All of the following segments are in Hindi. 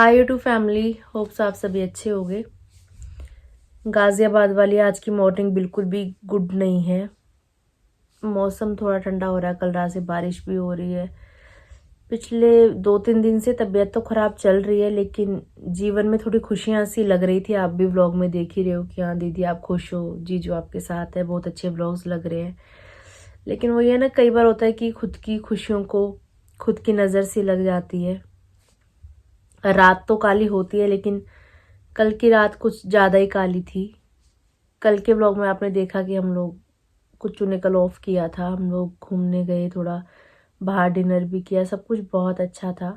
हाय यूट्यूब फैमिली, होप्स आप सभी अच्छे होंगे। गाजियाबाद वाली आज की मॉर्निंग बिल्कुल भी गुड नहीं है। मौसम थोड़ा ठंडा हो रहा है, कल रात से बारिश भी हो रही है। पिछले 2-3 दिन से तबीयत तो खराब चल रही है, लेकिन जीवन में थोड़ी खुशियां सी लग रही थी। आप भी व्लॉग में देख ही रहे हो कि हाँ दीदी आप खुश हो, जीजू आपके साथ है, बहुत अच्छे व्लॉग्स लग रहे हैं। लेकिन वो ये ना, कई बार होता है कि खुद की खुशियों को खुद की नज़र सी लग जाती है। रात तो काली होती है, लेकिन कल की रात कुछ ज़्यादा ही काली थी। कल के व्लॉग में आपने देखा कि हम लोग कुछ ने कल ऑफ किया था, हम लोग घूमने गए, थोड़ा बाहर डिनर भी किया, सब कुछ बहुत अच्छा था।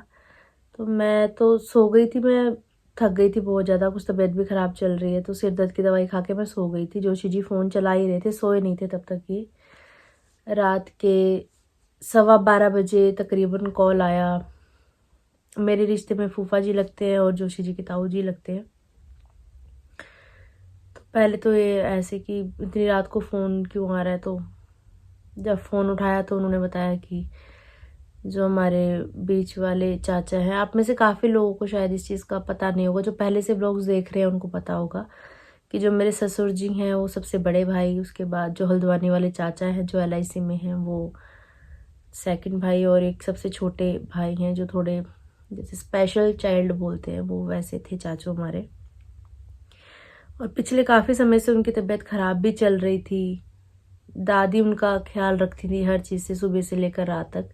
तो मैं तो सो गई थी, मैं थक गई थी बहुत ज़्यादा, कुछ तबीयत भी ख़राब चल रही है, तो सिर दर्द की दवाई खा के मैं सो गई थी। जोशी जी फ़ोन चला ही रहे थे, सोए नहीं थे तब तक। ये रात के 12:15 बजे तकरीबन कॉल आया। मेरे रिश्ते में फूफा जी लगते हैं और जोशी जी के ताऊ जी लगते हैं। तो पहले तो ये ऐसे कि इतनी रात को फ़ोन क्यों आ रहा है, तो जब फ़ोन उठाया तो उन्होंने बताया कि जो हमारे बीच वाले चाचा हैं, आप में से काफ़ी लोगों को शायद इस चीज़ का पता नहीं होगा, जो पहले से ब्लॉग्स देख रहे हैं उनको पता होगा कि जो मेरे ससुर जी हैं वो सबसे बड़े भाई, उसके बाद जो हल्द्वानी वाले चाचा हैं जो LIC में हैं वो सेकंड भाई, और एक सबसे छोटे भाई हैं जो थोड़े जैसे स्पेशल चाइल्ड बोलते हैं, वो वैसे थे चाचू हमारे। और पिछले काफ़ी समय से उनकी तबीयत ख़राब भी चल रही थी। दादी उनका ख्याल रखती थी हर चीज़ से, सुबह से लेकर रात तक।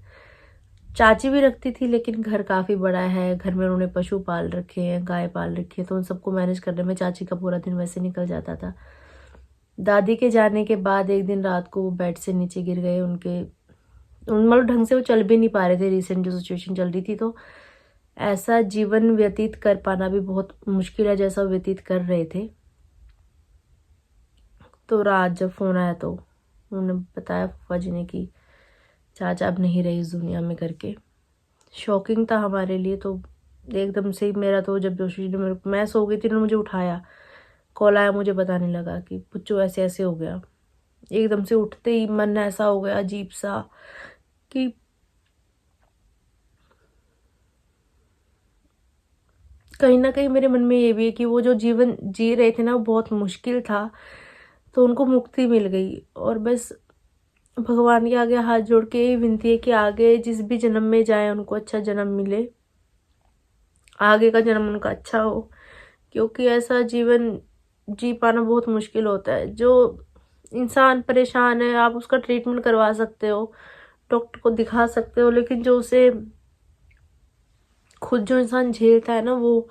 चाची भी रखती थी, लेकिन घर काफ़ी बड़ा है, घर में उन्होंने पशु पाल रखे हैं, गाय पाल रखी है, तो उन सबको मैनेज करने में चाची का पूरा दिन वैसे निकल जाता था। दादी के जाने के बाद एक दिन रात को वो बेड से नीचे गिर गए। मतलब ढंग से वो चल भी नहीं पा रहे थे, रिसेंट जो सिचुएशन चल रही थी, तो ऐसा जीवन व्यतीत कर पाना भी बहुत मुश्किल है जैसा व्यतीत कर रहे थे। तो रात जब फ़ोन आया तो उन्होंने बताया फूफा जी ने कि चाचा अब नहीं रहे इस दुनिया में करके। शॉकिंग था हमारे लिए। तो एकदम से ही मेरा तो, जब जोशी जी ने मैं सो गई थी, उन्होंने मुझे उठाया, कॉल आया, मुझे बताने लगा कि पुच्चू ऐसे ऐसे हो गया। एकदम से उठते ही मन ऐसा हो गया अजीब सा कि कहीं ना कहीं मेरे मन में ये भी है कि वो जो जीवन जी रहे थे ना वो बहुत मुश्किल था, तो उनको मुक्ति मिल गई। और बस भगवान के आगे हाथ जोड़ के यही विनती है कि आगे जिस भी जन्म में जाए उनको अच्छा जन्म मिले, आगे का जन्म उनका अच्छा हो, क्योंकि ऐसा जीवन जी पाना बहुत मुश्किल होता है। जो इंसान परेशान है, आप उसका ट्रीटमेंट करवा सकते हो, डॉक्टर को दिखा सकते हो, लेकिन जो उसे खुद जो इंसान झेलता है ना, वो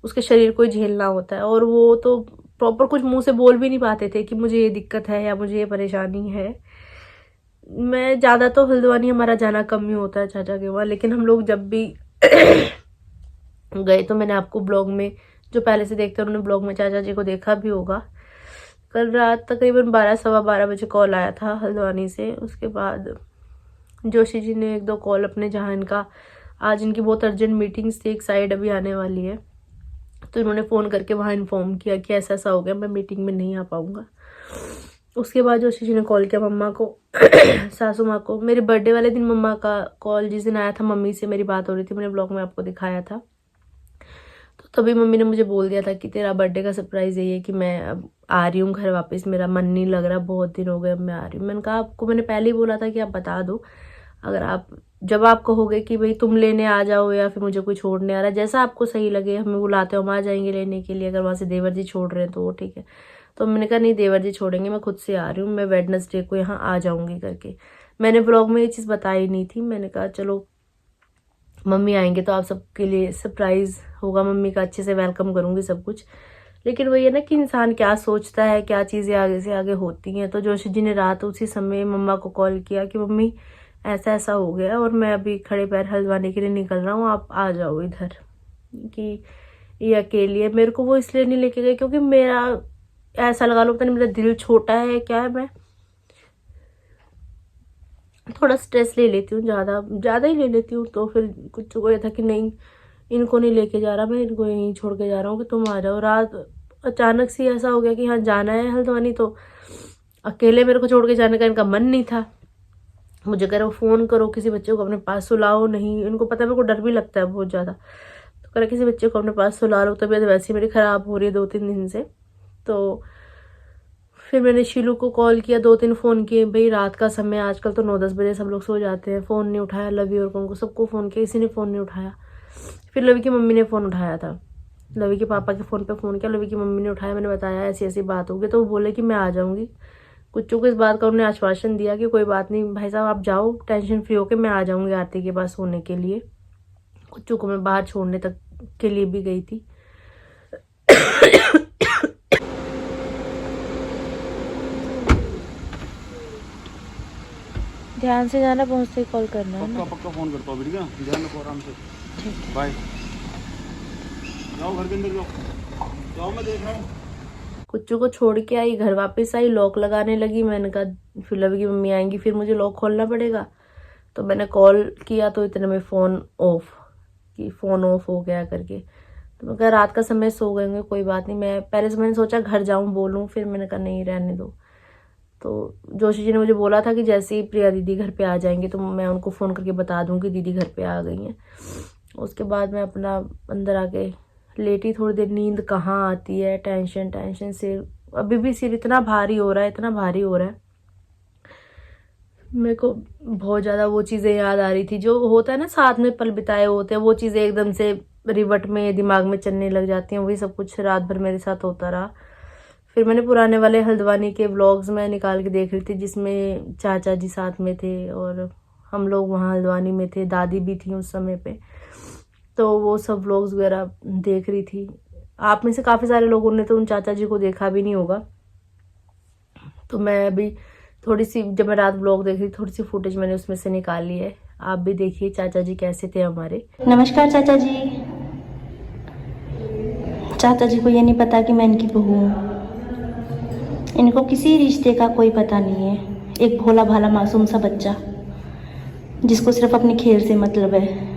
उसके शरीर को ही झेलना होता है। और वो तो प्रॉपर कुछ मुंह से बोल भी नहीं पाते थे कि मुझे ये दिक्कत है या मुझे ये परेशानी है। मैं ज़्यादा तो हल्द्वानी हमारा जाना कम ही होता है चाचा के वहाँ, लेकिन हम लोग जब भी गए तो मैंने आपको ब्लॉग में, जो पहले से देखते हैं उन्होंने ब्लॉग में चाचा जी को देखा भी होगा। कल रात तकरीबन 12-12:15 बजे कॉल आया था हल्द्वानी से। उसके बाद जोशी जी ने 1-2 कॉल अपने, जहाँ इनका आज इनकी बहुत अर्जेंट मीटिंग्स थी, एक साइड अभी आने वाली है, तो इन्होंने फ़ोन करके वहाँ इन्फॉर्म किया कि ऐसा ऐसा हो गया, मैं मीटिंग में नहीं आ पाऊँगा। उसके बाद जोशी जी ने कॉल किया मम्मा को सासू माँ को। मेरे बर्थडे वाले दिन मम्मा का कॉल जिस दिन आया था, मम्मी से मेरी बात हो रही थी, मैंने ब्लॉग में आपको दिखाया था। तो तभी मम्मी ने मुझे बोल दिया था कि तेरा बर्थडे का सरप्राइज़ यही है कि मैं अब आ रही हूँ घर वापस, मेरा मन नहीं लग रहा, बहुत दिन हो गए, अब मैं आ रही हूँ। मैंने कहा आपको मैंने पहले ही बोला था कि आप बता दो, अगर आप, जब आप कहोगे कि भाई तुम लेने आ जाओ या फिर मुझे कोई छोड़ने आ रहा है, जैसा आपको सही लगे, हमें बुलाते हो हम आ जाएंगे लेने के लिए। अगर वहाँ से देवर जी छोड़ रहे हैं तो वो ठीक है। तो मैंने कहा नहीं, देवर जी छोड़ेंगे, मैं खुद से आ रही हूँ, मैं वेडनेसडे को यहाँ आ जाऊँगी करके। मैंने ब्लॉग में ये चीज़ बताई नहीं थी। मैंने कहा चलो मम्मी आएंगे तो आप सबके लिए सरप्राइज़ होगा, मम्मी का अच्छे से वेलकम करूँगी सब कुछ। लेकिन वही है ना कि इंसान क्या सोचता है, क्या चीज़ें आगे से आगे होती हैं। तो जोशी जी ने रात उसी समय मम्मा को कॉल किया कि मम्मी ऐसा ऐसा हो गया और मैं अभी खड़े पैर हल्द्वानी के लिए निकल रहा हूँ, आप आ जाओ इधर। कि ये अकेली है। मेरे को वो इसलिए नहीं लेके गए क्योंकि मेरा ऐसा लगा लो, पता नहीं मेरा दिल छोटा है क्या है, मैं थोड़ा स्ट्रेस ले लेती हूँ, ज़्यादा ज़्यादा ही ले लेती हूँ। तो फिर कुछ वो ये था कि नहीं, इनको नहीं लेके जा रहा, मैं इनको यहीं छोड़ के जा रहा हूँ कि तुम आ जाओ। रात अचानक से ऐसा हो गया कि हाँ जाना है हल्द्वानी, तो अकेले मेरे को छोड़ के जाने का इनका मन नहीं था। मुझे कह रहे हो फ़ोन करो किसी बच्चे को अपने पास, सुलाओ नहीं, इनको पता है मेरे को डर भी लगता है बहुत ज़्यादा। तो अगर किसी बच्चे को अपने पास सुला लो, तबीयत वैसे ही मेरी ख़राब हो रही है 2-3 दिन से। तो फिर मैंने शीलू को कॉल किया, 2-3 फ़ोन किए, भाई रात का समय, आजकल तो 9-10 बजे सब लोग सो जाते हैं। फ़ोन नहीं उठाया, लवी और को सबको फ़ोन किया, किसी ने फ़ोन नहीं उठाया। फिर लवी की मम्मी ने फ़ोन उठाया था, लवी के पापा के फ़ोन पे फ़ोन किया, लवी की मम्मी ने उठाया। मैंने बताया ऐसी ऐसी बात होगी, तो वो बोले कि मैं आ जाऊँगी। कुच्चू को इस बात का उन्होंने आश्वासन दिया कि कोई बात नहीं भाई साहब, आप जाओ टेंशन फ्री होके, मैं आ जाऊँगी आरती के पास सोने के लिए। कुच्चू को मैं बाहर छोड़ने तक के लिए भी गई थी। ध्यान से जाना, पहुँचते ही कॉल करना है ना। पक्का फोन करता हूँ, ठीक है? ध्यान रखो आराम से। बाय। जाओ घर के अंदर जाओ, मैं देख रहा हूँ। कुच्चू को छोड़ के आई, घर वापस आई, लॉक लगाने लगी। मैंने कहा फिर लवी की मम्मी आएंगी, फिर मुझे लॉक खोलना पड़ेगा। तो मैंने कॉल किया तो इतने में फ़ोन ऑफ हो गया करके। तो मैं कहा रात का समय सो गए होंगे, कोई बात नहीं। मैं पहले से मैंने सोचा घर जाऊँ बोलूँ, फिर मैंने कहा नहीं रहने दो। तो जोशी जी ने मुझे बोला था कि जैसे ही प्रिया दीदी घर पे आ जाएंगे तो मैं उनको फ़ोन करके बता दूंगी दीदी घर पे आ गई हैं। उसके बाद मैं अपना अंदर आके लेटी, थोड़ी देर। नींद कहाँ आती है, टेंशन सिर, अभी भी सिर इतना भारी हो रहा है, इतना भारी हो रहा है। मेरे को बहुत ज़्यादा वो चीज़ें याद आ रही थी जो होता है ना, साथ में पल बिताए होते हैं, वो चीज़ें एकदम से रिवट में दिमाग में चलने लग जाती हैं। वही सब कुछ रात भर मेरे साथ होता रहा। फिर मैंने पुराने वाले हल्द्वानी के व्लॉग्स में निकाल के देख रही थी, जिसमें चाचा जी साथ में थे और हम लोग वहाँ हल्द्वानी में थे, दादी भी थी उस समय पे। तो वो सब व्लॉग्स वगैरह देख रही थी। आप में से काफ़ी सारे लोगों ने तो उन चाचा जी को देखा भी नहीं होगा। तो मैं अभी थोड़ी सी, जब मैं रात व्लॉग देख रही थी, थोड़ी सी फुटेज मैंने उसमें से निकाली है। आप भी देखिए चाचा जी कैसे थे हमारे। नमस्कार चाचा जी। चाचा जी को ये नहीं पता कि मैं इनकी बहू हूँ। इनको किसी रिश्ते का कोई पता नहीं है। एक भोला भाला मासूम सा बच्चा जिसको सिर्फ अपने खेल से मतलब है।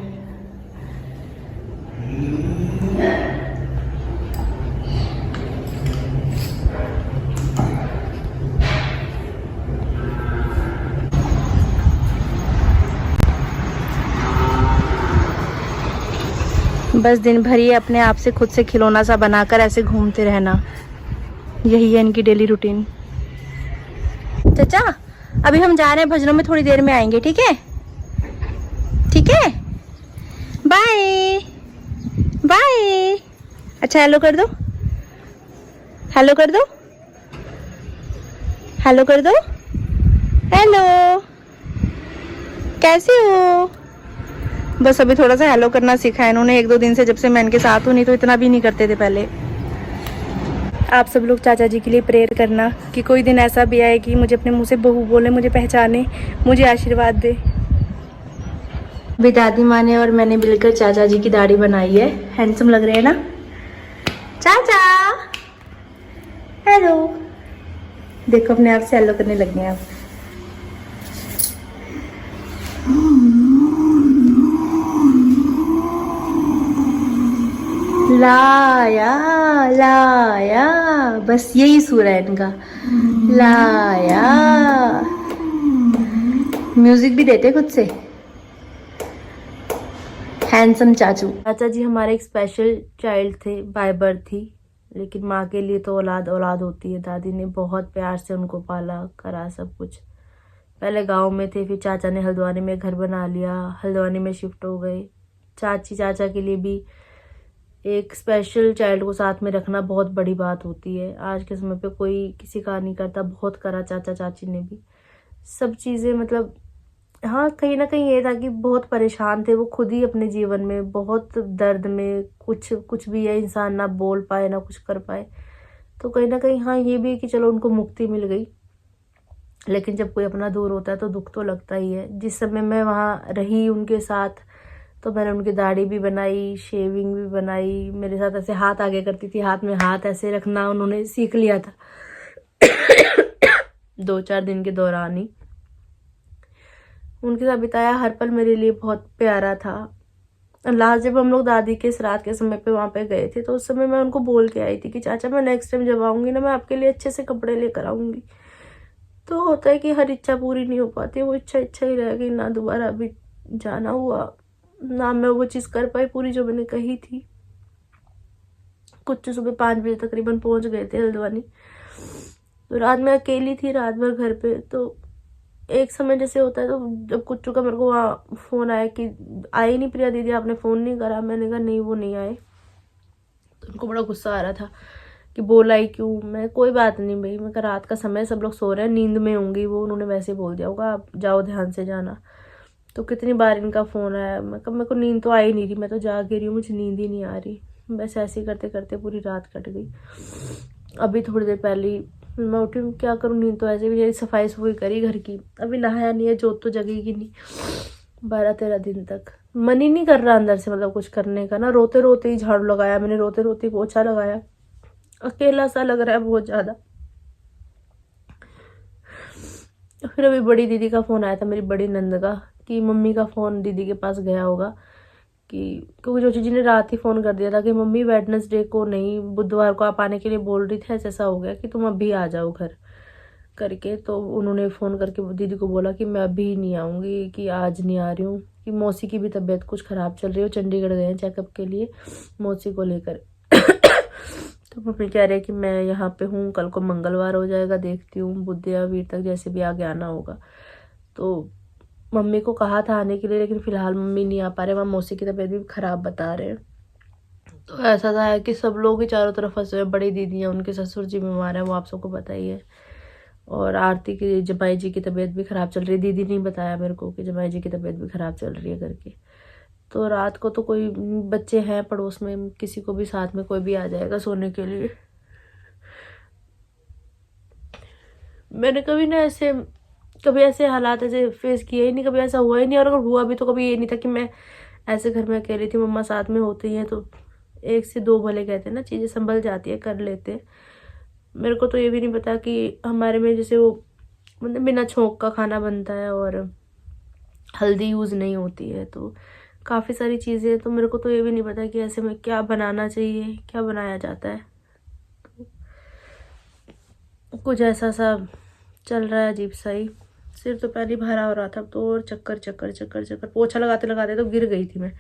बस दिन भर ये अपने आप से खुद से खिलौना सा बनाकर ऐसे घूमते रहना, यही है इनकी डेली रूटीन। चाचा अभी हम जा रहे हैं भजनों में, थोड़ी देर में आएंगे, ठीक है? ठीक है, बाय बाय। अच्छा हेलो कर दो, हेलो कर दो, हेलो कर दो, हेलो कैसे हो? बस अभी थोड़ा सा हेलो करना सीखा है इन्होंने 1-2 दिन से, जब से मैं इनके साथ हूँ, नहीं तो इतना भी नहीं करते थे पहले। आप सब लोग चाचा जी के लिए प्रेयर करना कि कोई दिन ऐसा भी आए कि मुझे अपने मुंह से बहू बोले, मुझे पहचाने, मुझे आशीर्वाद दे। अभी दादी माँ ने और मैंने मिलकर चाचा जी की दाढ़ी बनाई है। हैंडसम लग रहे हैं ना चाचा? हेलो, देखो अपने आप से हेलो करने लग गए आप। लाया लाया, बस यही सुर है इनका, लाया। म्यूजिक भी देते खुद से। हैंडसम चाचू। चाचा जी हमारे एक स्पेशल चाइल्ड थे, बाय बर्थ ही, लेकिन माँ के लिए तो औलाद औलाद होती है। दादी ने बहुत प्यार से उनको पाला करा सब कुछ। पहले गांव में थे, फिर चाचा ने हल्द्वानी में घर बना लिया, हल्द्वानी में शिफ्ट हो गए। चाची चाचा के लिए भी एक स्पेशल चाइल्ड को साथ में रखना बहुत बड़ी बात होती है। आज के समय पे कोई किसी का नहीं करता, बहुत करा चाचा चाची ने भी सब चीज़ें। मतलब हाँ, कहीं ना कहीं ये था कि बहुत परेशान थे वो खुद ही अपने जीवन में, बहुत दर्द में, कुछ भी है, इंसान ना बोल पाए ना कुछ कर पाए। तो कहीं ना कहीं हाँ ये भी है कि चलो उनको मुक्ति मिल गई। लेकिन जब कोई अपना दूर होता है तो दुख तो लगता ही है। जिस समय मैं वहाँ रही उनके साथ, तो मैंने उनकी दाढ़ी भी बनाई, शेविंग भी बनाई। मेरे साथ ऐसे हाथ आगे करती थी, हाथ में हाथ ऐसे रखना उन्होंने सीख लिया था 2-4 दिन के दौरान ही। उनके साथ बिताया हर पल मेरे लिए बहुत प्यारा था। लास्ट जब हम लोग दादी के श्राद्ध के समय पे वहाँ पे गए थे, तो उस समय मैं उनको बोल के आई थी कि चाचा मैं नेक्स्ट टाइम जब आऊँगी ना, मैं आपके लिए अच्छे से कपड़े लेकर आऊँगी। तो होता है कि हर इच्छा पूरी नहीं हो पाती, वो इच्छा ही रह गई ना, दोबारा अभी जाना हुआ ना, मैं वो चीज़ कर पाई पूरी जो मैंने कही थी। कुछ सुबह 5 बजे तकरीबन पहुंच गए थे हल्द्वानी। तो रात में अकेली थी रात भर घर पे। तो एक समय जैसे होता है, तो जब कुच्चू का मेरे को वहाँ फ़ोन आया कि आई नहीं प्रिया दीदी, आपने फ़ोन नहीं करा। मैंने कहा नहीं वो नहीं आए। तो उनको बड़ा गुस्सा आ रहा था कि बोला ही क्यों। मैं कोई बात नहीं भाई, मैं कहा रात का समय सब लोग सो रहे हैं, नींद में होंगी वो, उन्होंने वैसे बोल दिया होगा आप जाओ ध्यान से जाना। तो कितनी बार इनका फ़ोन आया। मैं कहा मेरे को नींद तो आ ही नहीं रही, मैं तो जाग रही हूँ, मुझे नींद ही नहीं आ रही। बस ऐसे ही करते करते पूरी रात कट गई। अभी थोड़ी देर पहले ही मैं उठी हूँ, क्या करूँ, नींद तो ऐसे भी मेरी सफाई सफाई करी घर की, अभी नहाया नहीं है, जोत तो जगेगी नहीं 12-13 दिन तक। मन ही नहीं कर रहा अंदर से मतलब कुछ करने का ना। रोते रोते ही झाड़ू लगाया मैंने, रोते रोते ही पोछा लगाया। अकेला सा लग रहा है बहुत ज़्यादा। फिर अभी बड़ी दीदी का फ़ोन आया था, मेरी बड़ी नंद का, कि मम्मी का फ़ोन दीदी के पास गया होगा, कि क्योंकि जोशी जी ने रात ही फ़ोन कर दिया था कि मम्मी वेडनेसडे को नहीं बुधवार को आप आने के लिए बोल रही थी, ऐसा हो गया कि तुम अभी आ जाओ घर करके। तो उन्होंने फ़ोन करके दीदी को बोला कि मैं अभी नहीं आऊँगी, कि आज नहीं आ रही हूँ, कि मौसी की भी तबीयत कुछ ख़राब चल रही है, चंडीगढ़ गए हैं चेकअप के लिए मौसी को लेकर। तो मम्मी कह रहे कि मैं यहाँ पे हूँ, कल को मंगलवार हो जाएगा, देखती हूँ बुध या वीर तक जैसे भी आगे आना होगा। तो मम्मी को कहा था आने के लिए, लेकिन फ़िलहाल मम्मी नहीं आ पा रहे, वहाँ मौसी की तबीयत भी ख़राब बता रहे हैं। तो ऐसा था है कि सब लोग ही चारों तरफ फंसे हुए। बड़ी दीदी हैं, उनके ससुर जी बीमार है, वो आप सबको पता ही है। और आरती की जमाई जी की तबीयत भी ख़राब चल रही है। दीदी ने बताया मेरे को कि जमाई जी की तबीयत भी ख़राब चल रही है करके। तो रात को तो कोई बच्चे हैं पड़ोस में, किसी को भी साथ में कोई भी आ जाएगा सोने के लिए। मैंने कभी ऐसे हालात ऐसे फेस किए ही नहीं, कभी ऐसा हुआ ही नहीं। और अगर हुआ भी तो कभी ये नहीं था कि मैं ऐसे घर में अकेली थी, मम्मा साथ में होती हैं तो 1 से 2 भले कहते हैं ना, चीज़ें संभल जाती है, कर लेते हैं। मेरे को तो ये भी नहीं पता कि हमारे में जैसे वो मतलब बिना छोंक का खाना बनता है और हल्दी यूज़ नहीं होती है, तो काफ़ी सारी चीज़ें। तो मेरे को तो ये भी नहीं पता कि ऐसे में क्या बनाना चाहिए, क्या बनाया जाता है। तो कुछ ऐसा सा चल रहा है अजीब सा ही। सिर तो पहले भरा हो रहा था, तो और चक्कर चक्कर चक्कर चक्कर, पोछा लगाते लगाते तो गिर गई थी मैं।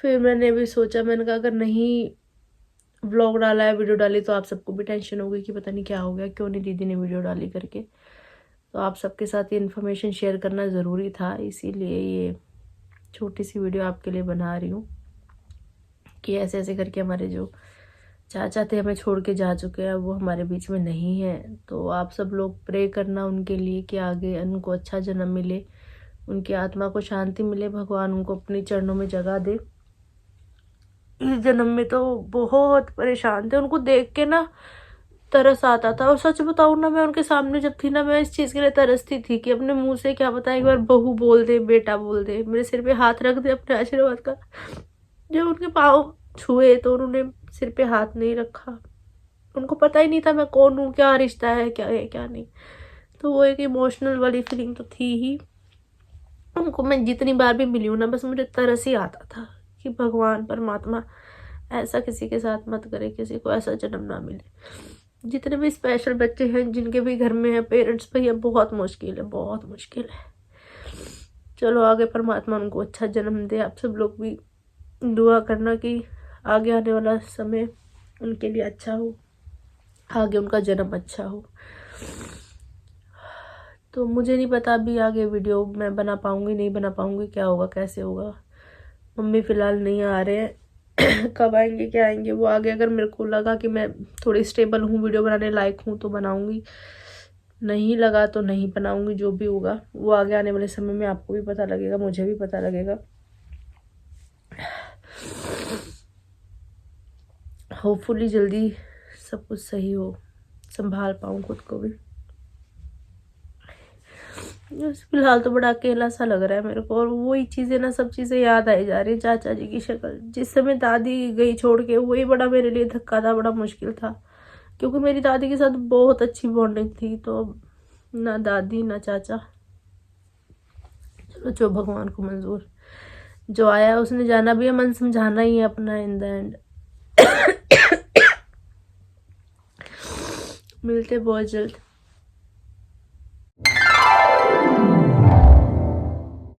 फिर मैंने भी सोचा, मैंने कहा अगर नहीं व्लॉग डाला है, वीडियो डाली, तो आप सबको भी टेंशन होगी कि पता नहीं क्या हो गया, क्यों नहीं दीदी ने वीडियो डाली करके। तो आप सबके साथ ये इन्फॉर्मेशन शेयर करना ज़रूरी था, इसीलिए ये छोटी सी वीडियो आपके लिए बना रही हूँ कि ऐसे ऐसे करके हमारे जो चाचा थे हमें छोड़ के जा चुके हैं, वो हमारे बीच में नहीं है। तो आप सब लोग प्रे करना उनके लिए कि आगे उनको अच्छा जन्म मिले, उनकी आत्मा को शांति मिले, भगवान उनको अपने चरणों में जगह दे। इस जन्म में तो बहुत परेशान थे, उनको देख के ना तरस आता था। और सच बताऊँ ना, मैं उनके सामने जब थी ना, मैं इस चीज़ के लिए तरसती थी कि अपने मुंह से क्या बताएं, एक बार बहू बोल दे, बेटा बोल दे, मेरे सिर पे हाथ रख दे अपने आशीर्वाद का। जब उनके पाँव छुए तो उन्होंने सिर पे हाथ नहीं रखा। उनको पता ही नहीं था मैं कौन हूँ, क्या रिश्ता है, क्या है क्या नहीं। तो वो एक इमोशनल वाली फीलिंग तो थी ही। उनको मैं जितनी बार भी मिली हूँ ना, बस मुझे तरस ही आता था कि भगवान परमात्मा ऐसा किसी के साथ मत करे, किसी को ऐसा जन्म ना मिले। जितने भी स्पेशल बच्चे हैं जिनके भी घर में है पेरेंट्स, भैया बहुत मुश्किल है, बहुत मुश्किल है। चलो आगे परमात्मा उनको अच्छा जन्म दे। आप सब लोग भी दुआ करना कि आगे आने वाला समय उनके लिए अच्छा हो, आगे उनका जन्म अच्छा हो। तो मुझे नहीं पता अभी आगे वीडियो मैं बना पाऊँगी नहीं बना पाऊँगी, क्या होगा कैसे होगा। मम्मी फ़िलहाल नहीं आ रहे हैं कब आएंगे क्या आएंगे वो आगे। अगर मेरे को लगा कि मैं थोड़ी स्टेबल हूँ, वीडियो बनाने लायक हूँ, तो बनाऊँगी, नहीं लगा तो नहीं बनाऊँगी। जो भी होगा वो आगे आने वाले समय में आपको भी पता लगेगा, मुझे भी पता लगेगा। होपफुली जल्दी सब कुछ सही हो, संभाल पाऊँ खुद को भी। फिलहाल तो बड़ा अकेला सा लग रहा है मेरे को। और वही चीज़ें ना, सब चीज़ें याद आई जा रही। चाचा जी की शक्ल, जिस समय दादी गई छोड़ के, वही बड़ा मेरे लिए धक्का था, बड़ा मुश्किल था। क्योंकि मेरी दादी के साथ बहुत अच्छी बॉन्डिंग थी। तो ना दादी ना चाचा, चलो जो भगवान को मंजूर, जो आया उसने जाना भी है, मन समझाना ही है अपना इन द एंड। मिलते बहुत जल्द।